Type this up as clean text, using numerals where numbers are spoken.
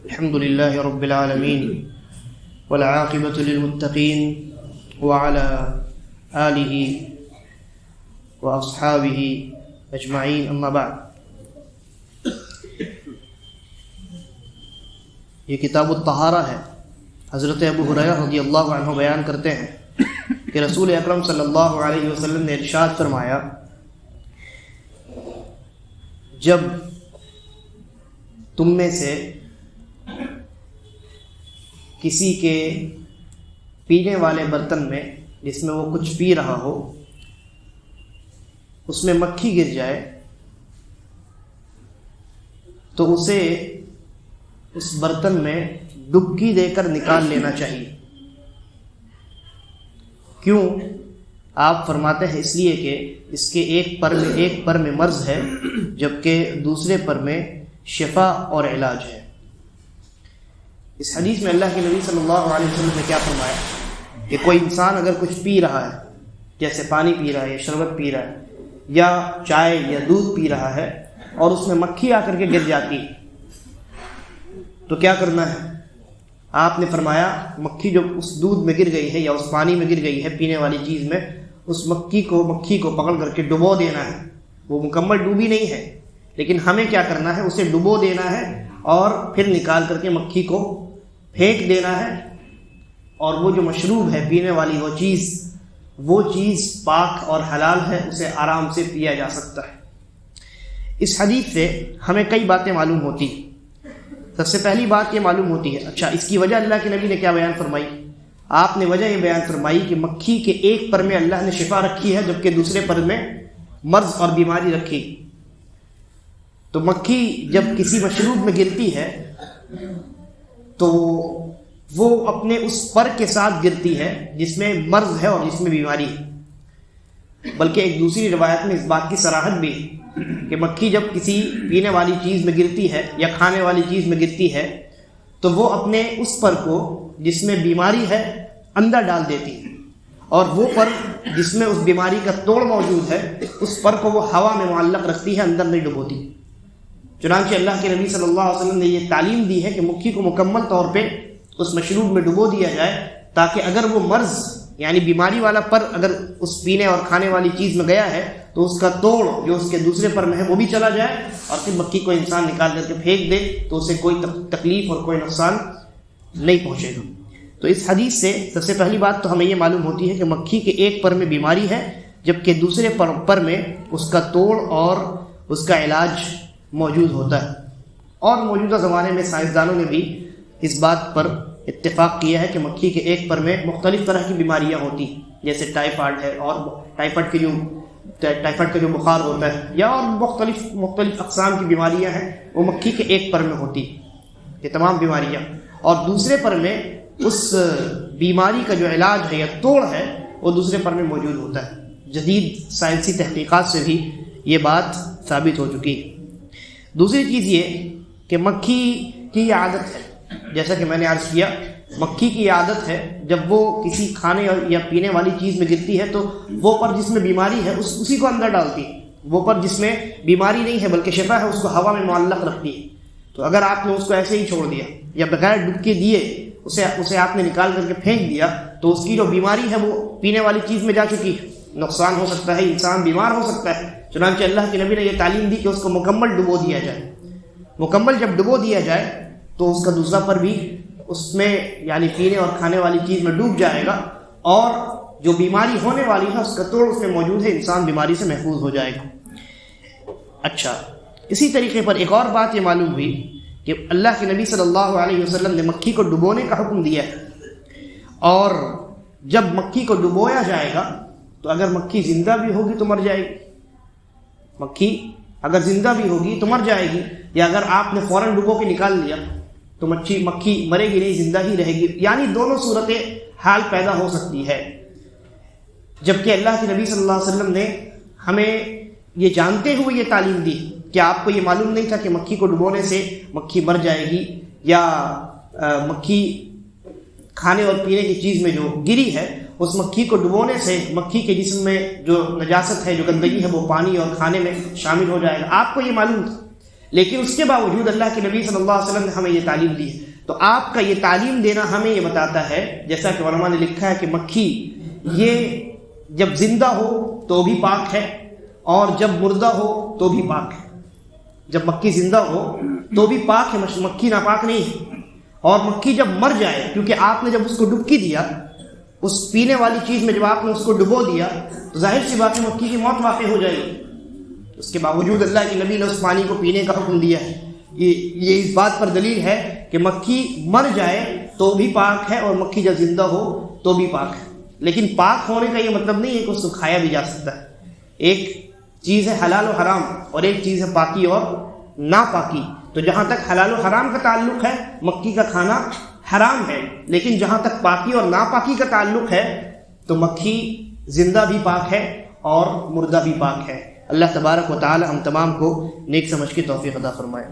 الحمد لله رب العالمين والعاقبة للمتقين وعلى آله وأصحابه أجمعين أما بعد. یہ کتاب الطہارہ ہے. حضرت ابو ہریرہ رضی اللہ عنہ بیان کرتے ہیں کہ رسول اکرم صلی اللہ علیہ وسلم نے ارشاد فرمایا، جب تم میں سے کسی کے پینے والے برتن میں جس میں وہ کچھ پی رہا ہو اس میں مکھی گر جائے تو اسے اس برتن میں ڈبکی دے کر نکال لینا چاہیے. کیوں؟ آپ فرماتے ہیں اس لیے کہ اس کے ایک پر میں مرض ہے جبکہ دوسرے پر میں شفا اور علاج ہے. اس حدیث میں اللہ کے نبی صلی اللہ علیہ وسلم نے کیا فرمایا کہ کوئی انسان اگر کچھ پی رہا ہے، جیسے پانی پی رہا ہے یا شربت پی رہا ہے یا چائے یا دودھ پی رہا ہے اور اس میں مکھی آ کر کے گر جاتی تو کیا کرنا ہے؟ آپ نے فرمایا مکھی جو اس دودھ میں گر گئی ہے یا اس پانی میں گر گئی ہے پینے والی چیز میں، اس مکھی کو پکڑ کر کے ڈبو دینا ہے. وہ مکمل ڈوبی نہیں ہے لیکن ہمیں کیا کرنا ہے؟ اسے ڈبو دینا ہے اور پھر نکال کر کے مکھی کو پھینک دینا ہے. اور وہ جو مشروب ہے پینے والی وہ چیز پاک اور حلال ہے، اسے آرام سے پیا جا سکتا ہے. اس حدیث سے ہمیں کئی باتیں معلوم ہوتی ہیں. سب سے پہلی بات یہ معلوم ہوتی ہے، اچھا اس کی وجہ اللہ کے نبی نے کیا بیان فرمائی؟ آپ نے وجہ یہ بیان فرمائی کہ مکھی کے ایک پر میں اللہ نے شفا رکھی ہے جبکہ دوسرے پر میں مرض اور بیماری رکھی. تو مکھی جب کسی مشروب میں گرتی ہے تو وہ اپنے اس پر کے ساتھ گرتی ہے جس میں مرض ہے اور جس میں بیماری ہے. بلکہ ایک دوسری روایت میں اس بات کی صراحت بھی ہے کہ مکھی جب کسی پینے والی چیز میں گرتی ہے یا کھانے والی چیز میں گرتی ہے تو وہ اپنے اس پر کو جس میں بیماری ہے اندر ڈال دیتی ہے، اور وہ پر جس میں اس بیماری کا توڑ موجود ہے اس پر کو وہ ہوا میں معلق رکھتی ہے، اندر نہیں ڈبوتی. چنانچہ اللہ کے نبی صلی اللہ علیہ وسلم نے یہ تعلیم دی ہے کہ مکھی کو مکمل طور پہ اس مشروب میں ڈبو دیا جائے تاکہ اگر وہ مرض یعنی بیماری والا پر اگر اس پینے اور کھانے والی چیز میں گیا ہے تو اس کا توڑ جو اس کے دوسرے پر میں ہے وہ بھی چلا جائے، اور پھر مکھی کو انسان نکال کر کے پھینک دے تو اسے کوئی تکلیف اور کوئی نقصان نہیں پہنچے گا. تو اس حدیث سے سب سے پہلی بات تو ہمیں یہ معلوم ہوتی ہے کہ مکھی کے ایک پر میں بیماری ہے جبکہ دوسرے پر میں اس کا توڑ اور اس کا علاج موجود ہوتا ہے. اور موجودہ زمانے میں سائنسدانوں نے بھی اس بات پر اتفاق کیا ہے کہ مکھی کے ایک پر میں مختلف طرح کی بیماریاں ہوتی ہیں، جیسے ٹائیفائڈ ہے اور ٹائیفائڈ کا جو بخار ہوتا ہے یا اور مختلف اقسام کی بیماریاں ہیں وہ مکھی کے ایک پر میں ہوتی ہیں. یہ تمام بیماریاں، اور دوسرے پر میں اس بیماری کا جو علاج ہے یا توڑ ہے وہ دوسرے پر میں موجود ہوتا ہے. جدید سائنسی تحقیقات سے بھی یہ بات ثابت ہو چکی ہے. دوسری چیز یہ کہ مکھی کی عادت ہے، جیسا کہ میں نے عرض کیا، مکھی کی عادت ہے جب وہ کسی کھانے یا پینے والی چیز میں گرتی ہے تو وہ پر جس میں بیماری ہے اسی کو اندر ڈالتی ہے. وہ پر جس میں بیماری نہیں ہے بلکہ شفا ہے اس کو ہوا میں معلق رکھتی ہے. تو اگر آپ نے اس کو ایسے ہی چھوڑ دیا یا بغیر ڈبکی دیے اسے آپ نے نکال کر کے پھینک دیا تو اس کی جو بیماری ہے وہ پینے والی چیز میں جا چکی ہے، نقصان ہو سکتا ہے، انسان بیمار ہو سکتا ہے. چنانچہ اللہ کے نبی نے یہ تعلیم دی کہ اس کو مکمل ڈبو دیا جائے. مکمل جب ڈبو دیا جائے تو اس کا دوسرا پر بھی اس میں یعنی پینے اور کھانے والی چیز میں ڈوب جائے گا، اور جو بیماری ہونے والی ہے اس کا توڑ اس میں موجود ہے، انسان بیماری سے محفوظ ہو جائے گا. اچھا، اسی طریقے پر ایک اور بات یہ معلوم ہوئی کہ اللہ کے نبی صلی اللہ علیہ وسلم نے مکھی کو ڈبونے کا حکم دیا ہے، اور جب مکھی کو ڈبویا جائے گا تو اگر مکھی زندہ بھی ہوگی تو مر جائے گی. مکھی اگر زندہ بھی ہوگی تو مر جائے گی، یا اگر آپ نے فوراً ڈبو کے نکال لیا تو مکھی مرے گی نہیں، زندہ ہی رہے گی. یعنی دونوں صورتیں حال پیدا ہو سکتی ہے. جبکہ اللہ کے نبی صلی اللہ علیہ وسلم نے ہمیں یہ جانتے ہوئے یہ تعلیم دی کہ آپ کو یہ معلوم نہیں تھا کہ مکھی کو ڈبونے سے مکھی مر جائے گی، یا مکھی کھانے اور پینے کی چیز میں جو گری ہے اس مکھی کو ڈبونے سے مکھی کے جسم میں جو نجاست ہے، جو گندگی ہے، وہ پانی اور کھانے میں شامل ہو جائے گا. آپ کو یہ معلوم تھا لیکن اس کے باوجود اللہ کے نبی صلی اللہ علیہ وسلم نے ہمیں یہ تعلیم دی ہے. تو آپ کا یہ تعلیم دینا ہمیں یہ بتاتا ہے، جیسا کہ علماء نے لکھا ہے کہ مکھی یہ جب زندہ ہو تو بھی پاک ہے اور جب مردہ ہو تو بھی پاک ہے. جب مکھی زندہ ہو تو بھی پاک ہے، مکھی ناپاک نہیں ہے. اور مکھی جب مر جائے، کیونکہ آپ نے جب اس کو ڈبکی دیا، اس پینے والی چیز میں جب آپ نے اس کو ڈبو دیا تو ظاہر سی بات ہے مکھی کی موت واقع ہو جائے گی. اس کے باوجود اللہ کے نبی نے اس پانی کو پینے کا حکم دیا ہے. یہ اس بات پر دلیل ہے کہ مکھی مر جائے تو بھی پاک ہے اور مکھی جب زندہ ہو تو بھی پاک ہے. لیکن پاک ہونے کا یہ مطلب نہیں ہے کہ اس کو کھایا بھی جا سکتا ہے. ایک چیز ہے حلال و حرام اور ایک چیز ہے پاکی اور ناپاکی. تو جہاں تک حلال و حرام کا تعلق ہے مکھی کا کھانا حرام ہے، لیکن جہاں تک پاکی اور ناپاکی کا تعلق ہے تو مکھی زندہ بھی پاک ہے اور مردہ بھی پاک ہے. اللہ تبارک و تعالی ہم تمام کو نیک سمجھ کی توفیق عطا فرمائے.